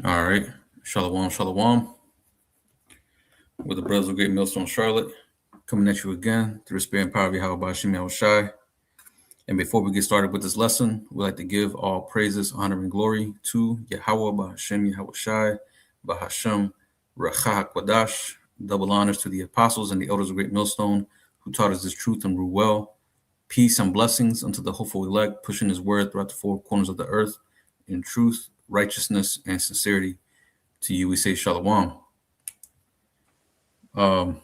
All right. Shalom, shalom. With the brothers of Great Millstone, Charlotte, coming at you again through the spirit and power of Yahweh Bashim Yahushai. And before we get started with this lesson, we'd like to give all praises, honor, and glory to Yahweh Bashim Yahushai, Bahashem, Rachah Kwadash. Double honors to the apostles and the elders of Great Millstone who taught us this truth and rule well. Peace and blessings unto the hopeful elect, pushing his word throughout the four corners of the earth in truth, righteousness, and sincerity. To you we say shalom. Going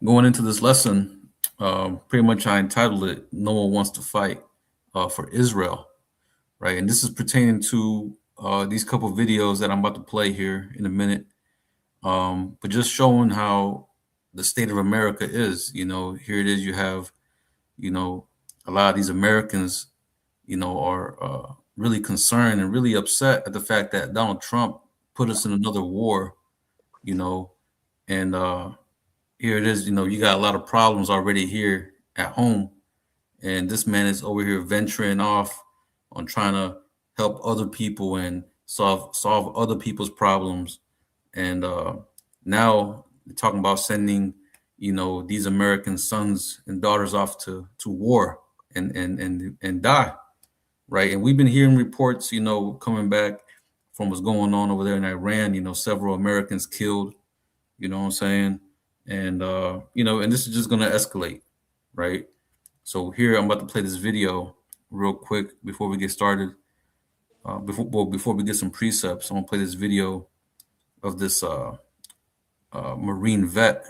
into this lesson, pretty much I entitled it "No One Wants to Fight for Israel," right? And this is pertaining to these couple videos that I'm about to play here in a minute, but just showing how the state of America is. Here it is. You have, a lot of these Americans, are really concerned and really upset at the fact that Donald Trump put us in another war, and here it is. You got a lot of problems already here at home, and this man is over here venturing off on trying to help other people and solve other people's problems. And now they're talking about sending, these American sons and daughters off to war and die, right? And we've been hearing reports, coming back from what's going on over there in Iran. Several Americans killed. You know what I'm saying? And and this is just gonna escalate, right? So here I'm about to play this video real quick before we get started. Before we get some precepts, I'm gonna play this video of this Marine vet.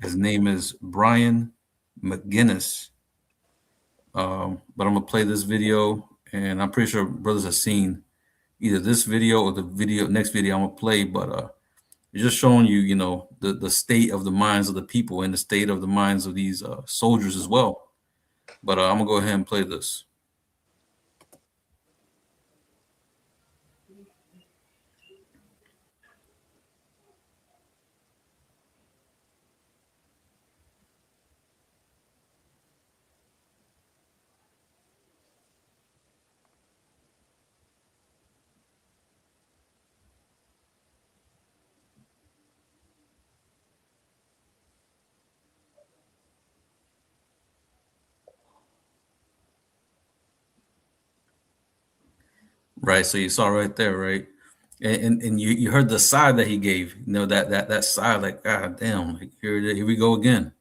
His name is Brian McGinnis. But I'm gonna play this video, and I'm pretty sure brothers have seen either this video or the next video I'm gonna play. But it's just showing you, the state of the minds of the people and the state of the minds of these soldiers as well. But I'm gonna go ahead and play this. Right. So you saw right there, right? And you heard the sigh that he gave, that sigh, like, God damn, like, here we go again,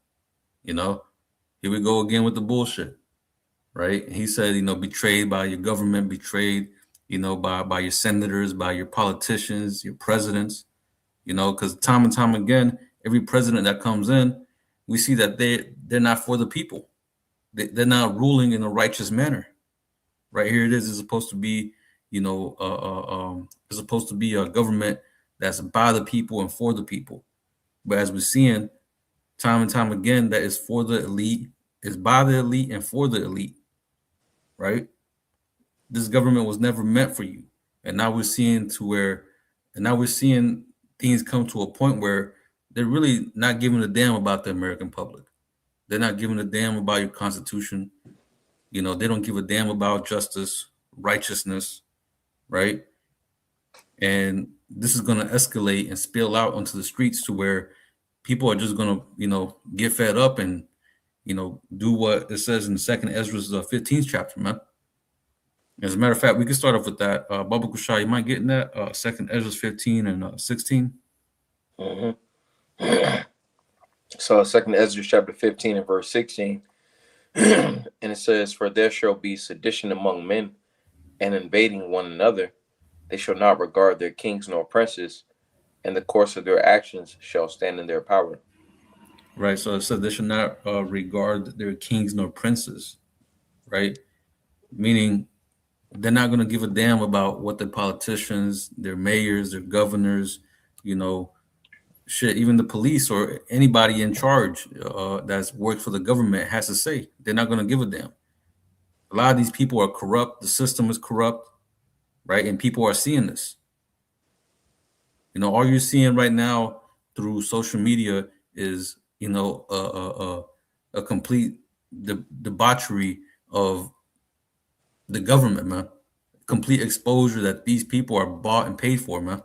you know, here we go again with the bullshit, right? And he said, betrayed by your government, betrayed, by your senators, by your politicians, your presidents, because time and time again, every president that comes in, we see that they're not for the people. They're not ruling in a righteous manner. Right here it is. It's supposed to be, it's supposed to be a government that's by the people and for the people. But as we're seeing time and time again, that is for the elite, is by the elite and for the elite. Right? This government was never meant for you. And now we're seeing things come to a point where they're really not giving a damn about the American public. They're not giving a damn about your constitution. They don't give a damn about justice, righteousness, right? And this is going to escalate and spill out onto the streets to where people are just going to, get fed up and, do what it says in Second Ezra's 15th chapter, man. As a matter of fact, we can start off with that. Baba Kushai, you mind getting that? Second Ezra's 15 and 16. Mm-hmm. So Second Ezra chapter 15 and verse 16. And it says, "For there shall be sedition among men, and invading one another. They shall not regard their kings nor princes, and the course of their actions shall stand in their power." Right. So it said they should not regard their kings nor princes, right? Meaning they're not going to give a damn about what the politicians, their mayors, their governors, shit, even the police or anybody in charge that's worked for the government has to say. They're not going to give a damn. A lot of these people are corrupt. The system is corrupt, right? And people are seeing this. All you're seeing right now through social media is, a complete debauchery of the government, man. complete exposure that these people are bought and paid for, man.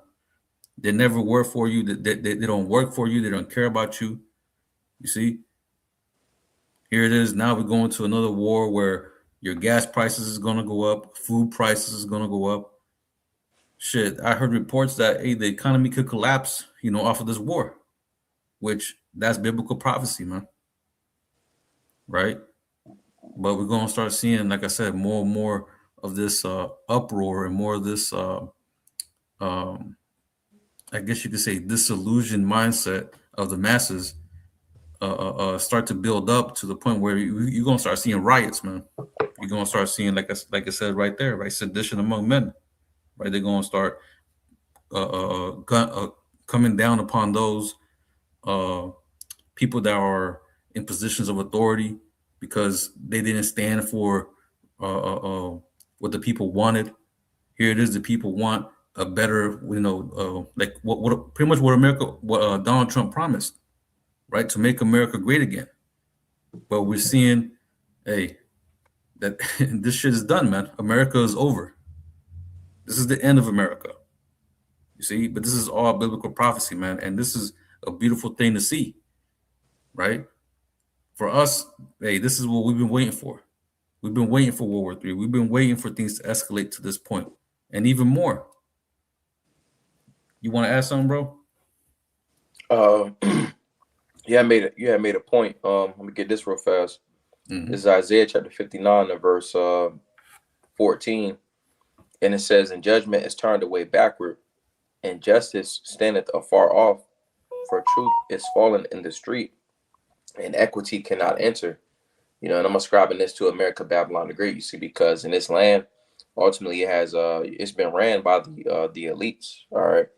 They never work for you. They don't work for you. They don't care about you. You see, here it is. Now we're going to another war where your gas prices is going to go up, food prices is going to go up. Shit, I heard reports that hey, the economy could collapse, off of this war, which that's biblical prophecy, man. Right? But we're going to start seeing, like I said, more and more of this uproar and more of this, I guess you could say, disillusioned mindset of the masses start to build up to the point where you're going to start seeing riots, man. You're going to start seeing, like I said right there, right, sedition among men, right? They're going to start coming down upon those people that are in positions of authority because they didn't stand for what the people wanted. Here it is: the people want a better, like what pretty much what Donald Trump promised, right, to make America great again. But we're seeing, hey, that this shit is done, man. America is over. This is the end of America. You see, but this is all biblical prophecy, man, and this is a beautiful thing to see, right? For us, hey, this is what we've been waiting for. We've been waiting for World War III. We've been waiting for things to escalate to this point, and even more. You want to add something, bro? You had made a point. Let me get this real fast. Mm-hmm. This is Isaiah chapter 59 and verse 14, and it says, "And judgment is turned away backward, and justice standeth afar off. For truth is fallen in the street, and equity cannot enter." And I'm ascribing this to America, Babylon the Great. You see, because in this land, ultimately, it has it's been ran by the elites, all right,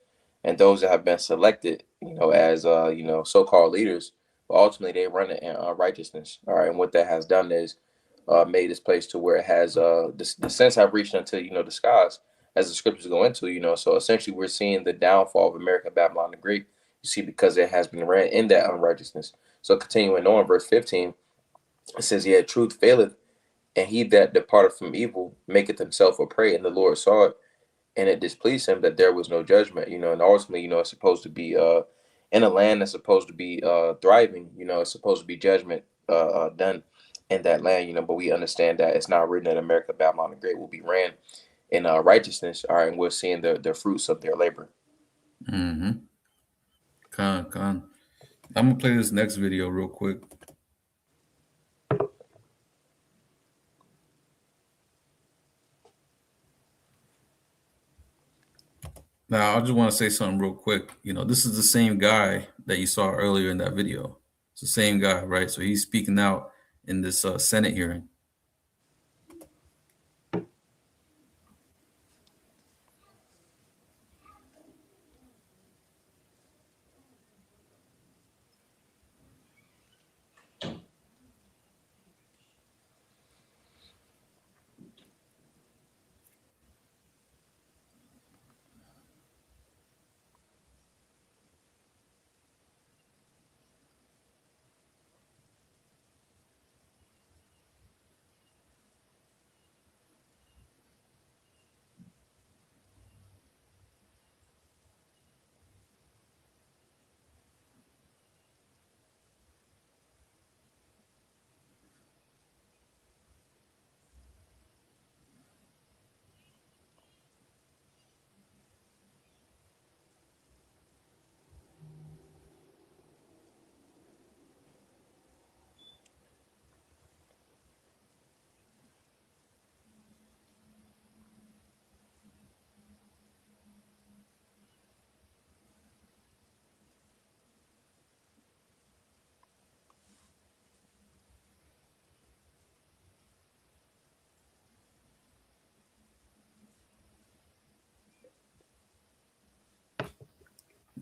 and those that have been selected, as so-called leaders. But ultimately, they run it in righteousness, all right. And what that has done is made this place to where it has the sense have reached into the skies, as the scriptures go into. So essentially, we're seeing the downfall of America, Babylon the Great. You see, because it has been ran in that unrighteousness. So continuing on, verse 15. It says, "Yet truth faileth, and he that departed from evil maketh himself a prey. And the Lord saw it, and it displeased him that there was no judgment." And ultimately, it's supposed to be in a land that's supposed to be thriving. It's supposed to be judgment done in that land. But we understand that it's not written that America, Babylon the Great will be ran in righteousness. All right, and we're seeing the fruits of their labor. Mm-hmm. Con. I'm gonna play this next video real quick. Now, I just want to say something real quick. This is the same guy that you saw earlier in that video. It's the same guy, right? So he's speaking out in this Senate hearing.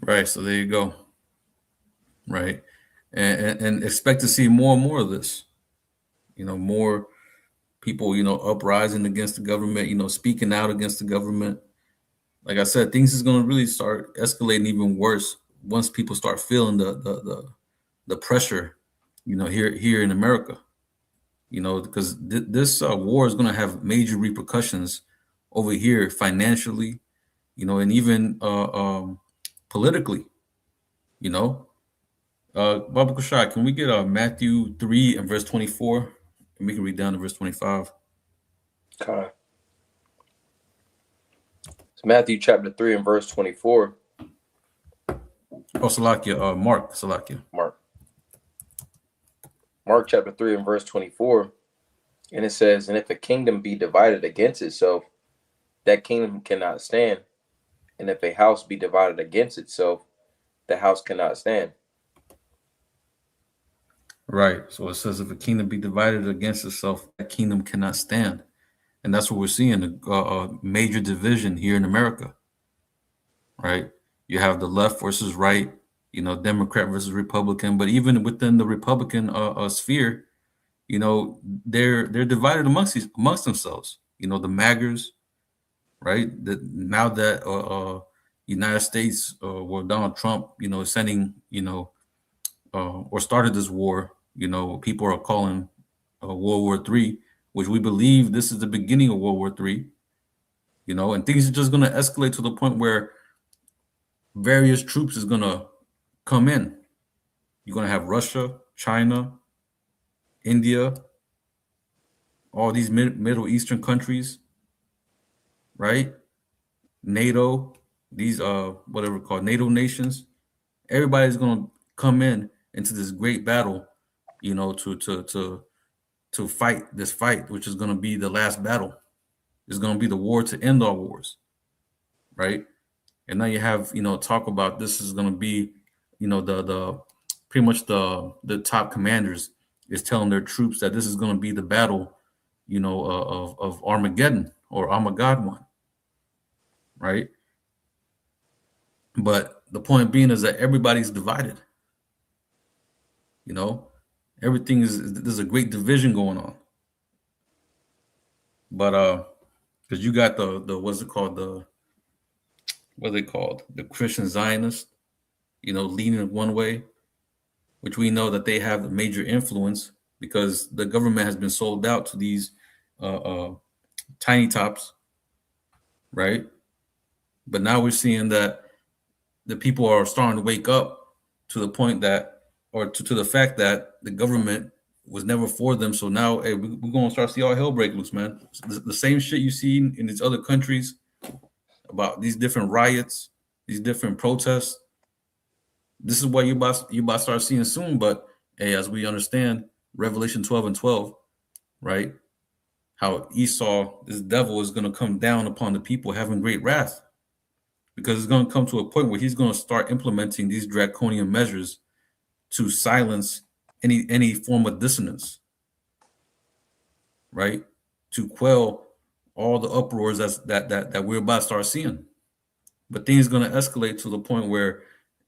Right. So there you go. Right. And expect to see more and more of this. More people, uprising against the government, speaking out against the government. Like I said, things is going to really start escalating even worse once people start feeling the pressure, here in America. Because this war is going to have major repercussions over here financially, and even politically, you know. Baba Kushai, can we get Matthew 3 and verse 24? And we can read down to verse 25. Okay. It's Matthew chapter 3 and verse 24. Oh, Salakia, Mark, Salakia. Mark chapter 3 and verse 24. And it says, and if a kingdom be divided against itself, that kingdom cannot stand. And if a house be divided against itself, the house cannot stand. Right. So it says, if a kingdom be divided against itself, that kingdom cannot stand. And that's what we're seeing, a major division here in America. Right. You have the left versus right, Democrat versus Republican. But even within the Republican sphere, they're divided amongst themselves. The MAGers, right? Now that United States, well, Donald Trump, is sending, or started this war, people are calling World War III, which we believe this is the beginning of World War III, and things are just going to escalate to the point where various troops is going to come in. You're going to have Russia, China, India, all these Middle Eastern countries, right? NATO, these whatever called NATO nations, everybody's going to come into this great battle, to fight this fight, which is going to be the last battle. It's going to be the war to end all wars, right? And now you have, talk about this is going to be, the pretty much the top commanders is telling their troops that this is going to be the battle, of Armageddon or Armageddon, right? But the point being is that everybody's divided. Everything there's a great division going on. But because you got the what's it called, what are they called, the Christian Zionists, leaning one way, which we know that they have a major influence because the government has been sold out to these tiny tops, right? But now we're seeing that the people are starting to wake up to the point that, or to the fact that the government was never for them. So now, hey, we're going to start to see all hell break loose, man. The same shit you see in these other countries about these different riots, these different protests. This is what you about to start seeing soon. But hey, as we understand, Revelation 12 and 12, right? How Esau, this devil, is going to come down upon the people having great wrath. Because it's going to come to a point where he's going to start implementing these draconian measures to silence any form of dissonance, right? To quell all the uproars that we're about to start seeing. But things are going to escalate to the point where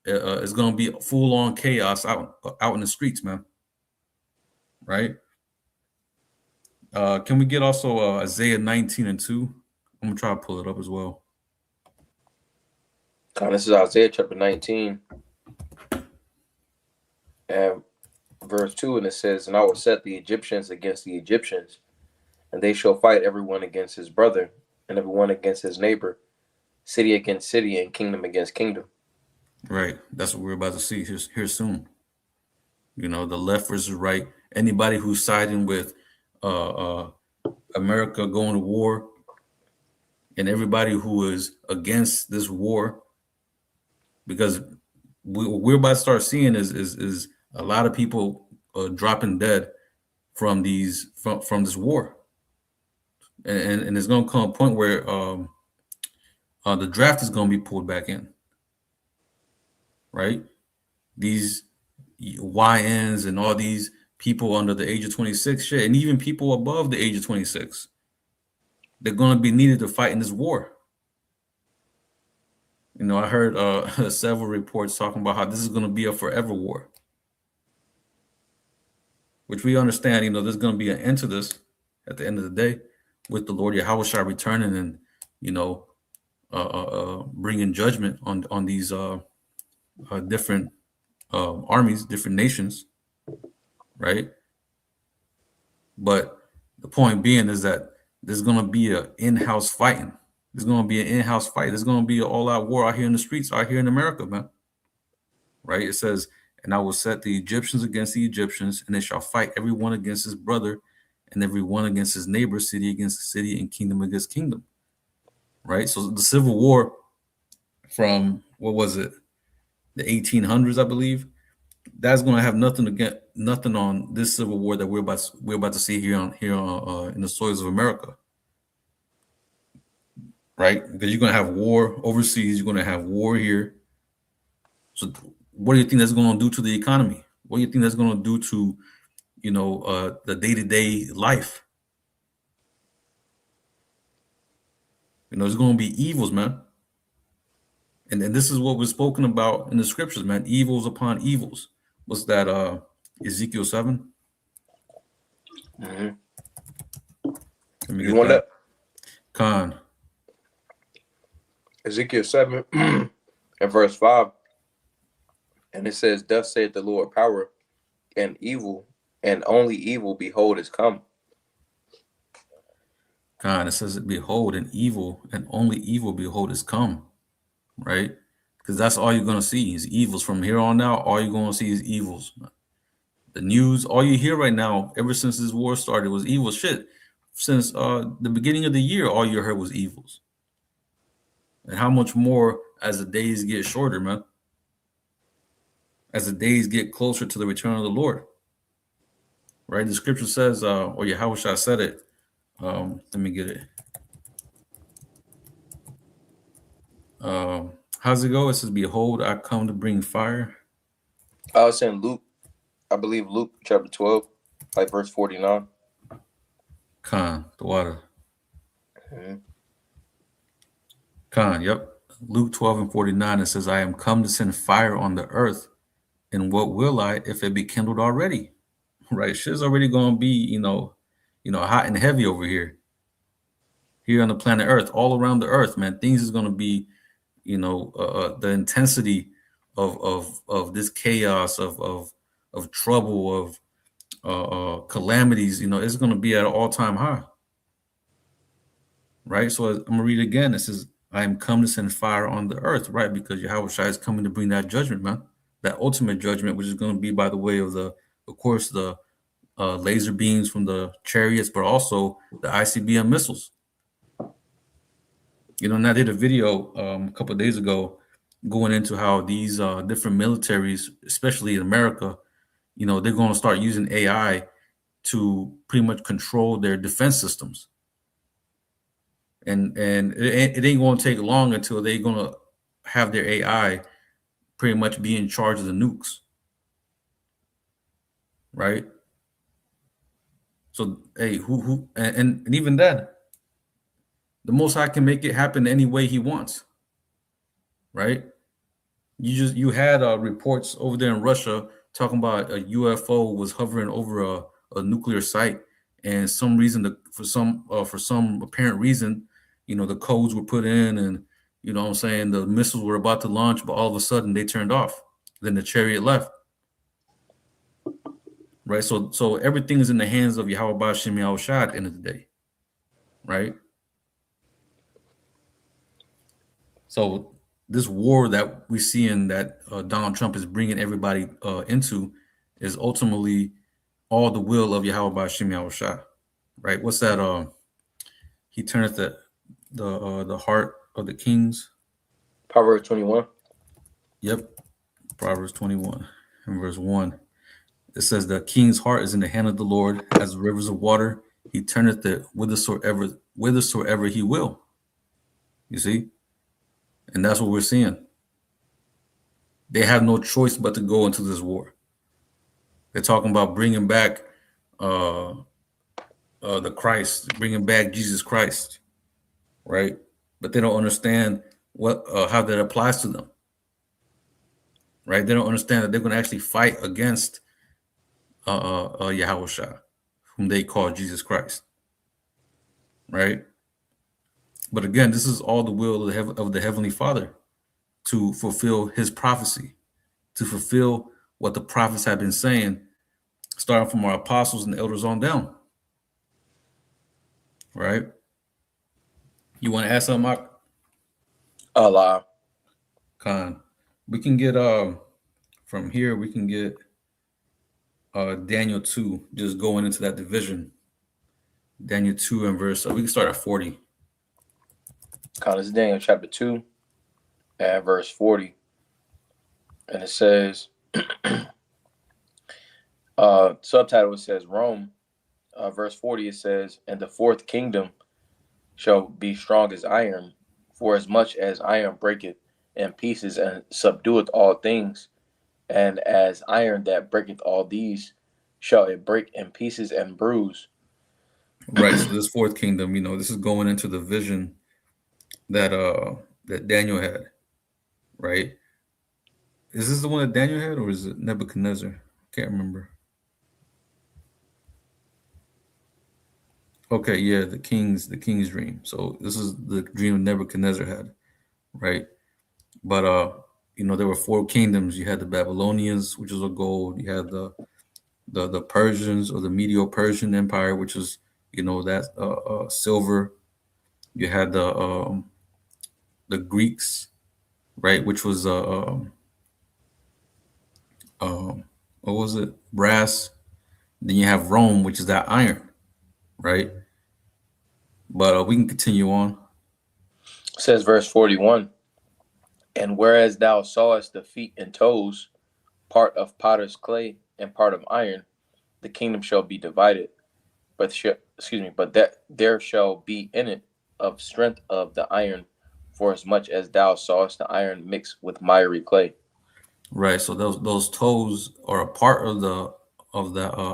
it's going to be full-on chaos out in the streets, man. Right? Can we get also Isaiah 19 and 2? I'm going to try to pull it up as well. This is Isaiah chapter 19 and verse 2, and it says, and I will set the Egyptians against the Egyptians, and they shall fight everyone against his brother, and everyone against his neighbor, city against city, and kingdom against kingdom. Right. That's what we're about to see here soon. The left versus right. Anybody who's siding with America going to war, and everybody who is against this war, because we're about to start seeing is a lot of people dropping dead from from this war, and it's going to come a point where the draft is going to be pulled back in, right? These YNs and all these people under the age of 26, shit, and even people above the age of 26, they're going to be needed to fight in this war. I heard several reports talking about how this is going to be a forever war, which we understand, there's going to be an end to this at the end of the day with the Lord Yahushua returning and, bringing judgment on these different armies, different nations, right? But the point being is that there's going to be an in-house fighting. There's going to be an in-house fight. There's going to be an all-out war out here in the streets, out here in America, man. Right? It says, and I will set the Egyptians against the Egyptians, and they shall fight every one against his brother, and every one against his neighbor, city against city, and kingdom against kingdom. Right? So the Civil War from, what was it, the 1800s, I believe, that's going to have nothing on this Civil War that we're about to see here in the soils of America. Right? Because you're going to have war overseas, you're going to have war here. So what do you think that's going to do to the economy? What do you think that's going to do to, the day-to-day life? There's going to be evils, man. And this is what was spoken about in the scriptures, man. Evils upon evils. What's that? Ezekiel 7? Mm-hmm. Let me You get want that? Khan. Ezekiel 7 and verse 5. And it says, thus saith the Lord power, and evil, and only evil, behold, is come. Khan, it says, behold, and evil, and only evil, behold, is come. Right? Because that's all you're going to see is evils. From here on out, all you're going to see is evils. The news, all you hear right now, ever since this war started, was evil shit. Since the beginning of the year, all you heard was evils. And how much more as the days get shorter, man? As the days get closer to the return of the Lord. Right? The scripture says, or Yahweh Shah said it. Let me get it. How's it go? It says, behold, I come to bring fire. I was saying Luke, I believe Luke chapter 12, like verse 49. Khan, the water. Mm-hmm. Khan, yep. Luke 12 and 49, it says, I am come to send fire on the earth. And what will I if it be kindled already? Right? Shit's already going to be, hot and heavy over here. Here on the planet Earth, all around the earth, man. Things is going to be, the intensity of this chaos, of trouble, of calamities, it's going to be at an all-time high. Right? So I'm going to read it again. It says, I am come to send fire on the earth, right? Because Yahweh Shai is coming to bring that judgment, man. That ultimate judgment, which is going to be by the way of the laser beams from the chariots, but also the ICBM missiles. And I did a video a couple of days ago going into how these different militaries, especially in America, they're going to start using AI to pretty much control their defense systems. And it ain't going to take long until they're going to have their AI pretty much be in charge of the nukes. Right? So, hey, and even then, the Most High can make it happen any way he wants. Right? You had reports over there in Russia talking about a UFO was hovering over a nuclear site, and for some apparent reason, the codes were put in, and the missiles were about to launch, but all of a sudden they turned off. Then the chariot left. Right, so everything is in the hands of Yahweh Ba'ashem Yahweh Shai at the end of the day, right? So this war that we see in that Donald Trump is bringing everybody into is ultimately all the will of Yahweh Ba'ashem Yahweh Shai, right? What's that? He turneth the heart of the kings. Proverbs 21. Yep, Proverbs 21 and verse 1. It says the king's heart is in the hand of the Lord, as rivers of water. He turneth it whithersoever he will. You see? And that's what we're seeing. They have no choice but to go into this war. They're talking about bringing back the Christ, bringing back Jesus Christ, right? But they don't understand how that applies to them, right? They don't understand that they're going to actually fight against Yahweh Shai, whom they call Jesus Christ, right? But again, this is all the will of the Heavenly Father to fulfill his prophecy, to fulfill what the prophets have been saying, starting from our apostles and elders on down. right? You want to add something, Mark? Allah. Khan. We can get from here. We can get Daniel 2, just going into that division. Daniel 2 and verse. We can start at 40. This is Daniel chapter 2 and verse 40. And it says, subtitle, it says Rome. Verse 40, it says, and the fourth kingdom shall be strong as iron, for as much as iron breaketh in pieces and subdueth all things, and as iron that breaketh all these, shall it break in pieces and bruise. Right. So this fourth kingdom, this is going into the vision that Daniel had, right? Is this the one that Daniel had, or is it Nebuchadnezzar? Can't remember. Okay, yeah, the king's dream. So this is the dream Nebuchadnezzar had, right? But there were four kingdoms. You had the Babylonians, which was of gold. You had the Persians, or the Medo-Persian Empire, which is that silver. You had the Greeks, right, which was what was it, brass. Then you have Rome, which is that iron, right? But we can continue on. It says verse 41, and whereas thou sawest the feet and toes, part of potter's clay and part of iron, the kingdom shall be divided, but that there shall be in it of strength of the iron, for as much as thou sawest the iron mixed with miry clay. Right. So those toes are a part of the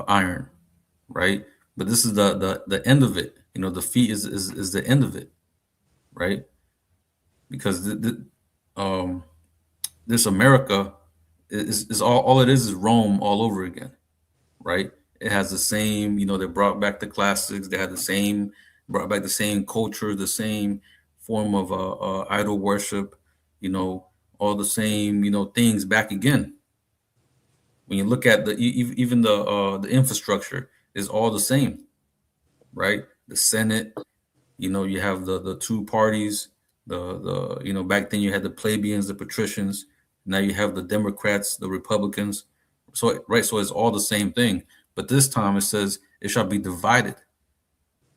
iron, right? But this is the end of it. The feet is the end of it, right? Because this America is all it is Rome all over again, right? It has the same, they brought back the classics. They had the same, brought back the same culture, the same form of idol worship, all the same, things back again. When you look at even the infrastructure is all the same, right? The Senate, you have the two parties. The back then you had the plebeians, the patricians. Now you have the Democrats, the Republicans. So right, so it's all the same thing. But this time it says it shall be divided,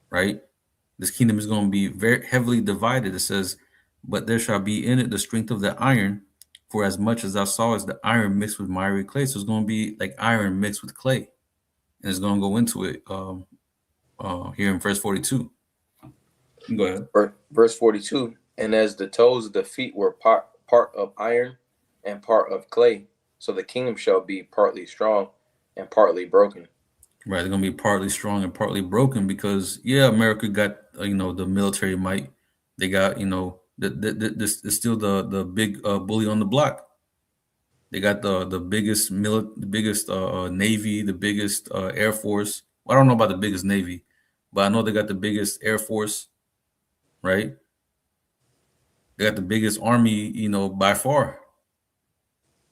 right? This kingdom is going to be very heavily divided. It says, but there shall be in it the strength of the iron, for as much as thou sawest the iron mixed with miry clay. So it's going to be like iron mixed with clay. And it's going to go into it here in verse 42. Go ahead. Verse 42, and as the toes of the feet were part of iron and part of clay, so the kingdom shall be partly strong and partly broken. Right, they're gonna be partly strong and partly broken because America got the military might. They got this is still the big bully on the block. They got the biggest the biggest navy, the biggest air force. Well, I don't know about the biggest navy, but I know they got the biggest air force, right? They got the biggest army, by far.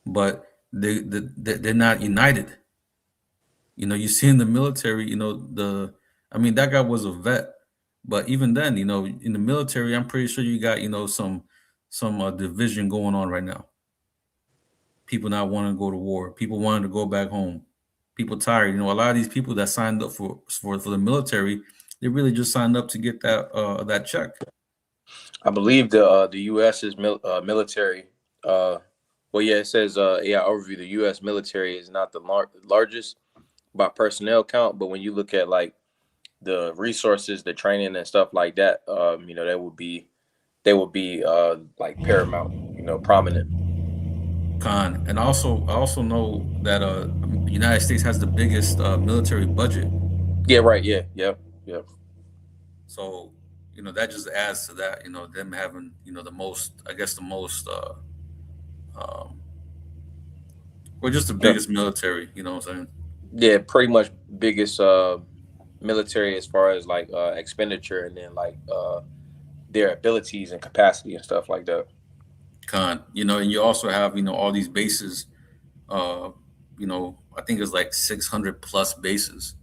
But they're not united. You see in the military, that guy was a vet, but even then, in the military, I'm pretty sure you got, some division going on right now. People not wanting to go to war, people wanting to go back home, people tired. A lot of these people that signed up for the military, they really just signed up to get that check. I believe the U.S. is military. It says overview. The U.S. military is not the largest by personnel count, but when you look at like the resources, the training and stuff like that, they would be like paramount, prominent. Con, and I also know that the United States has the biggest military budget. Yeah, right. Yeah, yep. So that just adds to that. Them having the most, I guess the most, or just the biggest military. You know what I'm saying? Yeah, pretty much biggest military as far as like expenditure, and then like their abilities and capacity and stuff like that. Con, and you also have all these bases. I think it's like 600 plus bases.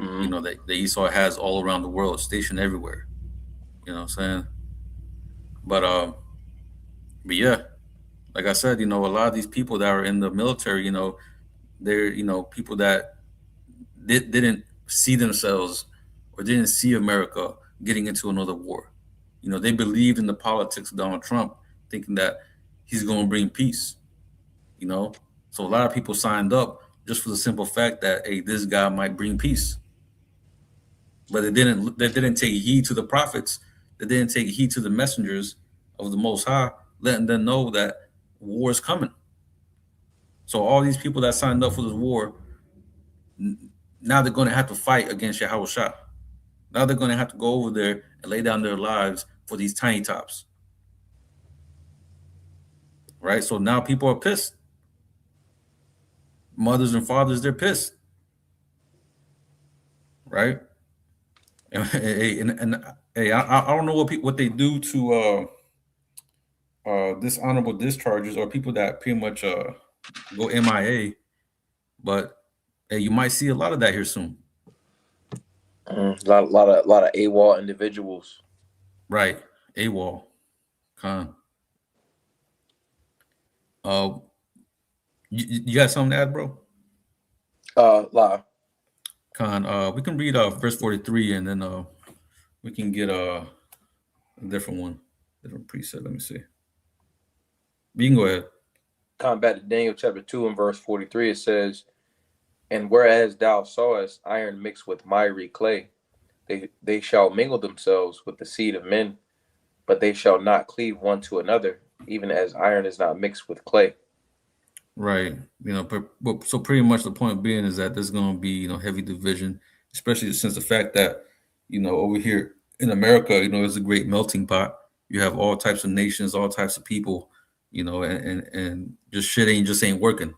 Hmm. that Esau has all around the world, stationed everywhere. You know what I'm saying? But but yeah, like I said, a lot of these people that are in the military, they're people that didn't see themselves or didn't see America getting into another war. They believed in the politics of Donald Trump, thinking that he's going to bring peace. You know, so a lot of people signed up just for the simple fact that, hey, this guy might bring peace. But they didn't. They didn't take heed to the prophets. They didn't take heed to the messengers of the Most High, letting them know that war is coming. So all these people that signed up for this war, now they're going to have to fight against Yahweh Shah. Now they're going to have to go over there and lay down their lives for these tiny tops, right? So now people are pissed. Mothers and fathers, they're pissed, right? And hey, I don't know what they do to dishonorable discharges or people that pretty much go MIA, but hey, you might see a lot of that here soon. A lot of AWOL individuals. Right. AWOL. Con. Uh, you got something to add, bro? La. Con. We can read verse 43 and then we can get a different one, different preset. Let me see. You can go ahead. Combat to Daniel chapter 2 and verse 43, it says, "And whereas thou sawest iron mixed with miry clay, they shall mingle themselves with the seed of men, but they shall not cleave one to another, even as iron is not mixed with clay." Right. So pretty much the point being is that there's going to be, heavy division, especially since the fact that, over here in America, it's a great melting pot. You have all types of nations, all types of people, and just shit ain't working.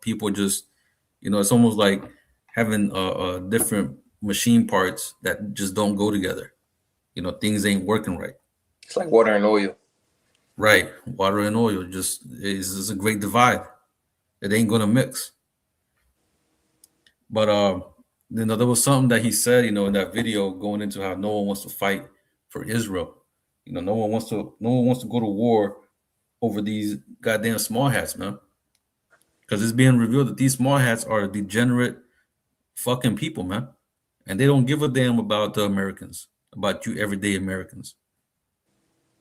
People just, it's almost like having different machine parts that just don't go together. Things ain't working right. It's like water and oil. Right. Water and oil just is a great divide. It ain't gonna mix. But there was something that he said, in that video going into how no one wants to fight for Israel. No one wants to go to war over these goddamn small hats, man. Because it's being revealed that these small hats are degenerate fucking people, man. And they don't give a damn about the Americans, about you everyday Americans.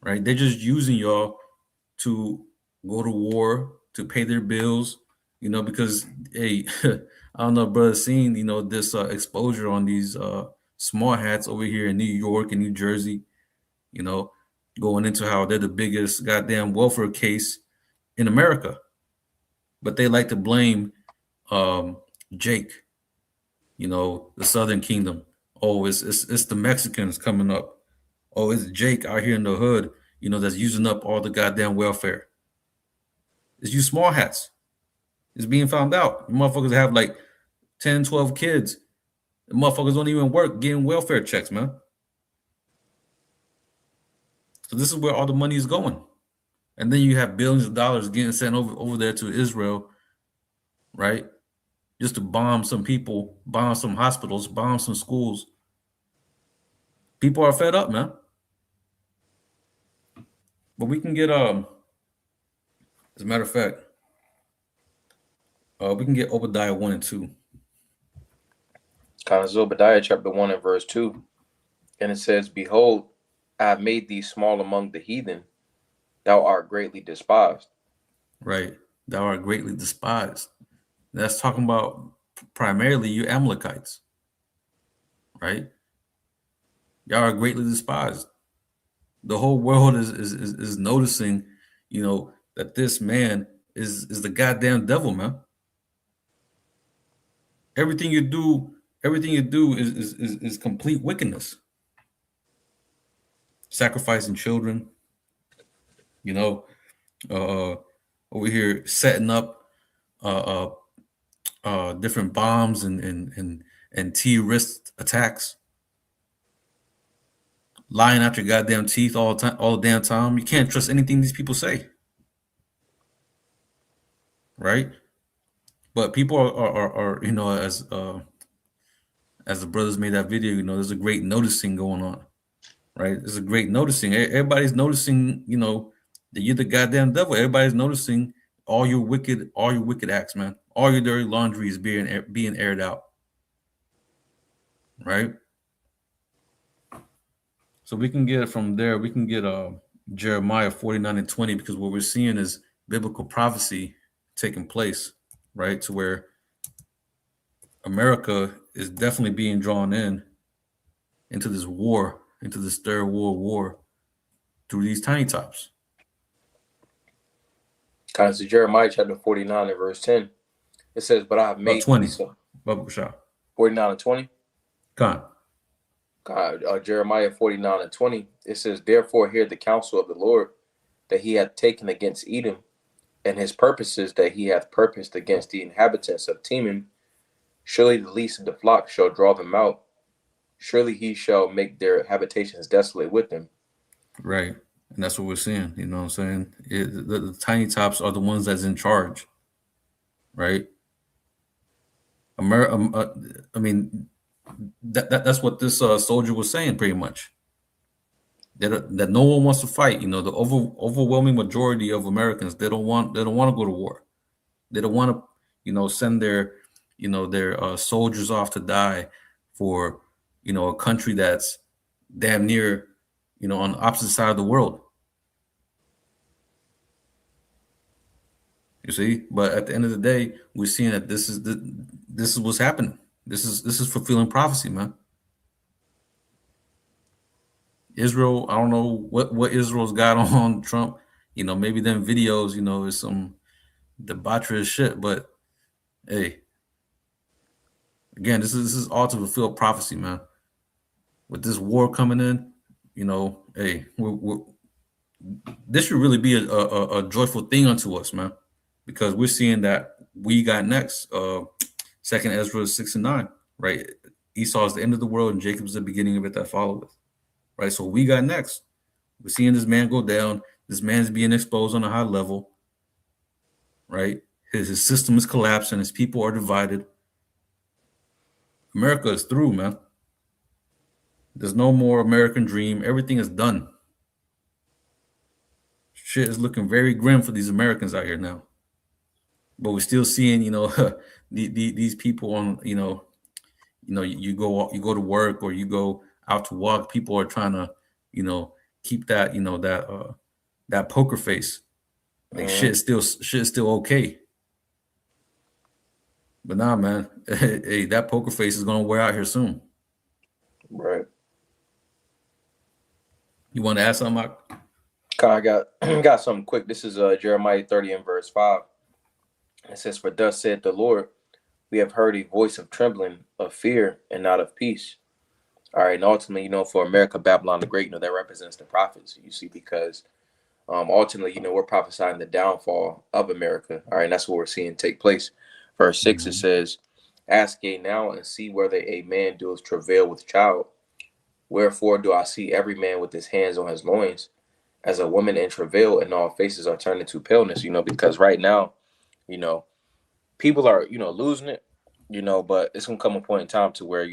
Right? They're just using y'all to go to war, to pay their bills, because hey, I don't know, brother, seeing this exposure on these small hats over here in New York and New Jersey, you know, going into how they're the biggest goddamn welfare case in America, but they like to blame Jake, the Southern Kingdom. Oh, it's the Mexicans coming up. Oh, it's Jake out here in the hood, that's using up all the goddamn welfare. It's you small hats. It's being found out. You motherfuckers have like 10, 12 kids. The motherfuckers don't even work getting welfare checks, man. So this is where all the money is going. And then you have billions of dollars getting sent over there to Israel, right? Just to bomb some people, bomb some hospitals, bomb some schools. People are fed up, man. But we can get as a matter of fact, we can get Obadiah 1 and 2. Kind of Obadiah chapter 1 and verse 2. And it says, "Behold, I have made thee small among the heathen. Thou art greatly despised." Right. Thou art greatly despised. That's talking about primarily you Amalekites. Right? Y'all are greatly despised. The whole world is noticing, that this man is the goddamn devil, man. Everything you do is complete wickedness. Sacrificing children, over here setting up different bombs and terrorist attacks, lying out your goddamn teeth all the time, all the damn time. You can't trust anything these people say, right? But people are as the brothers made that video, there's a great noticing going on, right? There's a great noticing. Everybody's noticing, that you're the goddamn devil. Everybody's noticing all your wicked acts, man. All your dirty laundry is being aired out, right? So we can get it from there. We can get Jeremiah 49:20, because what we're seeing is biblical prophecy taking place, right? To where America is definitely being drawn into this war, into this third world war through these tiny tops. Kind of Jeremiah chapter 49 and verse 10. It says, but I have made 20. so, Babu Shah. 49 and 20. Khan. Jeremiah 49 and 20. It says, therefore hear the counsel of the Lord that he hath taken against Edom, and his purposes that he hath purposed against the inhabitants of Teman. Surely the least of the flock shall draw them out. Surely he shall make their habitations desolate with them. Right. And that's what we're seeing. You know what I'm saying? The tiny tops are the ones that's in charge. Right. I mean, that's what this soldier was saying, pretty much. That no one wants to fight. The overwhelming majority of Americans, they don't want to go to war. They don't want to, send their soldiers off to die for, a country that's damn near, on the opposite side of the world. You see, but at the end of the day, we're seeing that this is what's happening. This is fulfilling prophecy, man. Israel, I don't know what Israel's got on Trump. Maybe them videos, is some debaucherous shit. But hey, again, this is all to fulfill prophecy, man. With this war coming in, hey, this should really be a joyful thing unto us, man, because we're seeing that we got next. Second Ezra 6 and 9, right? Esau is the end of the world, and Jacob's the beginning of it that followeth. Right, so we got next. We're seeing this man go down. This man's being exposed on a high level. Right, his system is collapsing. His people are divided. America is through, man. There's no more American dream. Everything is done. Shit is looking very grim for these Americans out here now. But we're still seeing, these people on, you go to work or you go out to walk. People are trying to, keep that, that poker face. Like shit is still okay. But nah, man, hey, that poker face is gonna wear out here soon. Right. You want to add something, Mike? I got something quick. This is Jeremiah 30 and verse 5. It says, for thus said the Lord, we have heard a voice of trembling, of fear, and not of peace. All right, and ultimately, for America, Babylon the Great, that represents the prophets, you see, because ultimately, we're prophesying the downfall of America. All right, and that's what we're seeing take place. Verse 6, it says, ask ye now and see whether a man doeth travail with child. Wherefore do I see every man with his hands on his loins, as a woman in travail, and all faces are turned into paleness, because right now, people are, losing it, but it's going to come a point in time to where,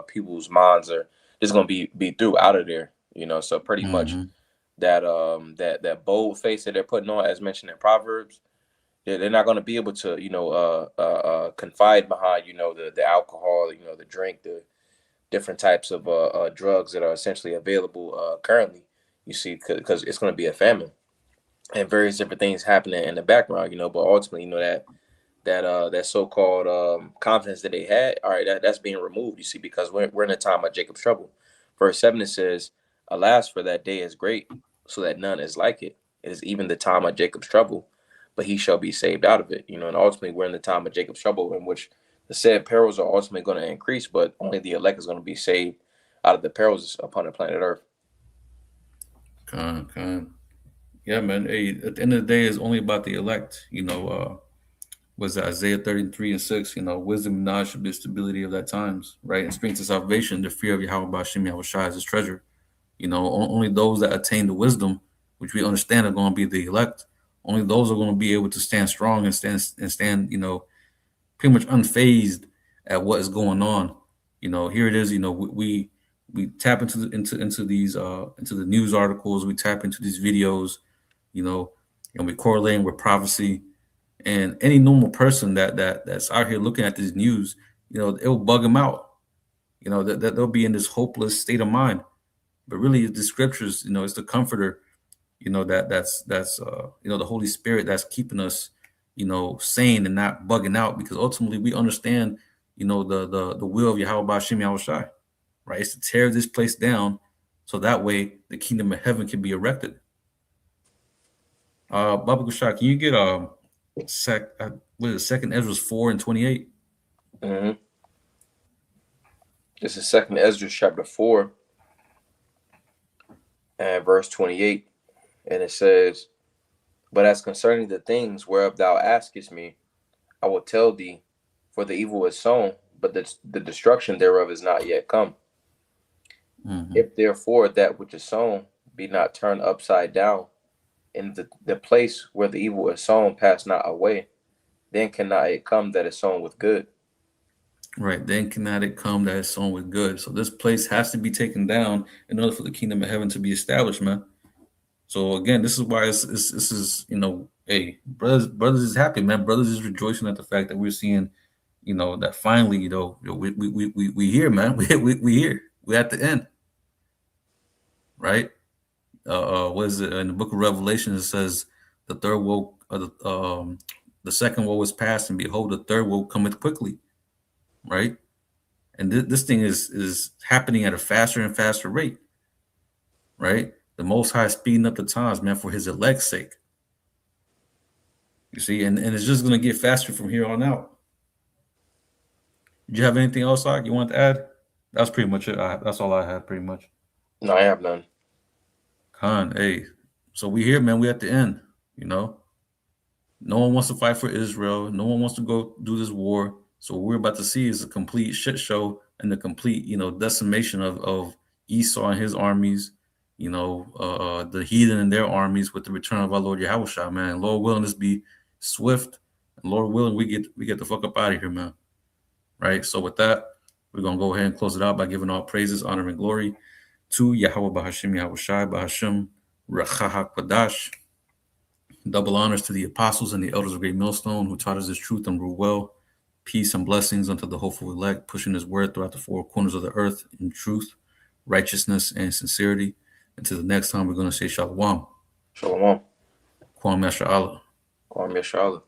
people's minds are just going to be through out of there, so pretty much that bold face that they're putting on, as mentioned in Proverbs, they're not going to be able to, confide behind, the alcohol, the drink, the different types of drugs that are essentially available currently, you see, because it's going to be a famine and various different things happening in the background, but ultimately, that so-called confidence that they had, all right, that's being removed, you see, because we're in a time of Jacob's trouble. Verse 7, it says, alas, for that day is great, so that none is like it. It is even the time of Jacob's trouble, but he shall be saved out of it. And ultimately we're in the time of Jacob's trouble, in which the said perils are ultimately going to increase, but only the elect is going to be saved out of the perils upon the planet Earth. Yeah, man. Hey, at the end of the day, it's only about the elect. Was Isaiah 33 and 6, wisdom and knowledge should be the stability of that times, right? And strength of salvation, the fear of Yahweh Bashim Yahweh Shai is his treasure. Only those that attain the wisdom, which we understand are going to be the elect, only those are going to be able to stand strong and stand, pretty much unfazed at what is going on, Here it is. We tap into these into the news articles. We tap into these videos, and we correlate with prophecy. And any normal person that's out here looking at this news, it'll bug them out. That they'll be in this hopeless state of mind. But really, the scriptures, it's the comforter, that's the Holy Spirit that's keeping us, sane and not bugging out, because ultimately we understand, the will of Yahweh Bashim Yahushai, right? It's to tear this place down so that way the kingdom of heaven can be erected. Baba Gushak, can you get Second Ezra 4:28? Mm-hmm. This is Second Ezra chapter 4 and verse 28, and it says, "But as concerning the things whereof thou askest me, I will tell thee, for the evil is sown, but the destruction thereof is not yet come. Mm-hmm. If therefore that which is sown be not turned upside down, and the place where the evil is sown pass not away, then cannot it come that is sown with good." Right. Then cannot it come that is sown with good. So this place has to be taken down in order for the kingdom of heaven to be established, man. So again, this is why this is, hey, brothers is happy, man. Brothers is rejoicing at the fact that we're seeing, that finally, we here, man. We here. We're at the end. Right? What is it in the book of Revelation? It says the third woe, the second woe is past, and behold, the third woe cometh quickly. Right? And this thing is happening at a faster and faster rate. Right? The Most High speeding up the times, man, for His elect's sake. You see, and it's just going to get faster from here on out. Did you have anything else, Ike, you want to add? That's pretty much it. That's all I had, pretty much. No, I have none. Khan, hey, so we here, man. We at the end. No one wants to fight for Israel. No one wants to go do this war. So what we're about to see is a complete shit show and the complete, decimation of Esau and his armies. The heathen and their armies with the return of our Lord Yahushua, man. Lord willing, this be swift, and Lord willing, we get the fuck up out of here, man. Right. So with that, we're gonna go ahead and close it out by giving all praises, honor, and glory to Yahweh Bahashim Yahushai Bahashim Rachaha Quadash. Double honors to the apostles and the elders of Great Millstone who taught us this truth and rule well. Peace and blessings unto the hopeful elect, pushing His word throughout the four corners of the earth in truth, righteousness, and sincerity. Until the next time, we're going to say Shalom. Shalom. Kwam Yasha Allah. Kwam Yasha Allah.